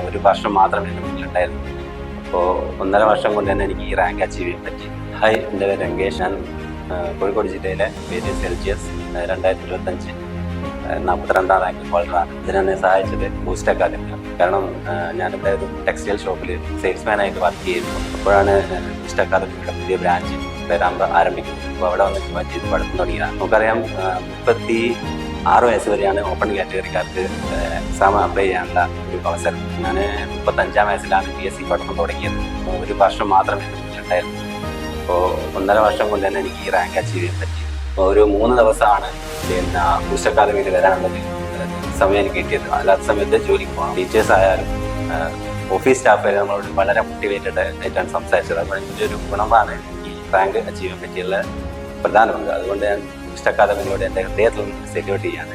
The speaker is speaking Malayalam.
ഒരു വർഷം മാത്രമേ എൻ്റെ മുന്നിലുണ്ടായിരുന്നു. അപ്പോൾ 1.5 വർഷം കൊണ്ട് തന്നെ എനിക്ക് ഈ റാങ്ക് അച്ചീവ് ചെയ്യാൻ പറ്റി. ഹായ്, എൻ്റെ പേര് രംഗേഷ്. ഞാൻ കോഴിക്കോട് ജില്ലയിലെ വേരിയസ് സെൽഷ്യസ് 2025 42ാം റാങ്ക് ഹോൾഡറാണ്. ഇതിനെന്നെ സഹായിച്ചത് ബൂസ്റ്റ് അക്കാദമിയാണ്. കാരണം ഞാനിവിടെ ഒരു ടെക്സ്റ്റൈൽ ഷോപ്പിൽ സെയിൽസ്മാനായിട്ട് വർക്ക് ചെയ്യുന്നു. അപ്പോഴാണ് ബൂസ്റ്റ് അക്കാദമിയുടെ പുതിയ ബ്രാഞ്ച് വരാൻ ആരംഭിക്കുന്നത്. അപ്പോൾ അവിടെ വന്ന് ജോയിൻ ചെയ്ത് പഠിത്തം തുടങ്ങിയതാണ്. നമുക്കറിയാം 36 വയസ്സ് വരെയാണ് ഓപ്പൺ കാറ്റഗറിക്കാർക്ക് എക്സാം അപ്ലൈ ചെയ്യാനുള്ള ഒരു അവസരം. ഞാൻ 35ാം വയസ്സിലാണ് PSC പഠനം തുടങ്ങിയത്. ഒരു വർഷം മാത്രമേ എൻ്റെ മുന്നിലുണ്ടായിരുന്നു. അപ്പോൾ 1.5 വർഷം കൊണ്ട് തന്നെ എനിക്ക് ഈ റാങ്ക് അച്ചീവ് ചെയ്യാൻ പറ്റി. അപ്പോൾ ഒരു 3 ദിവസമാണ് പിന്നെ ബൂസ്റ്റ് അക്കാദമിയിൽ വരാനുള്ളത് സമയം എനിക്ക് കിട്ടിയത്. അല്ലാത്ത സമയത്ത് ജോലിക്ക് പോകണം. ടീച്ചേഴ്സ് ആയാലും ഓഫീസ് സ്റ്റാഫ് ആയാലും നമ്മളോട് വളരെ മോട്ടിവേറ്റഡ് ആയിട്ടാണ് സംസാരിച്ചത്. അപ്പോൾ ഇതിൻ്റെ ഒരു ഗുണമാണ് ഈ റാങ്ക് അച്ചീവ് ചെയ്യാൻ പറ്റിയുള്ള പ്രധാനമുണ്ട്. അതുകൊണ്ട് ഞാൻ ബൂസ്റ്റ് അക്കാദമിയിലൂടെ എൻ്റെ ഹൃദയത്തിൽ നിന്ന് സെല്യൂട്ട് ചെയ്യാണ്.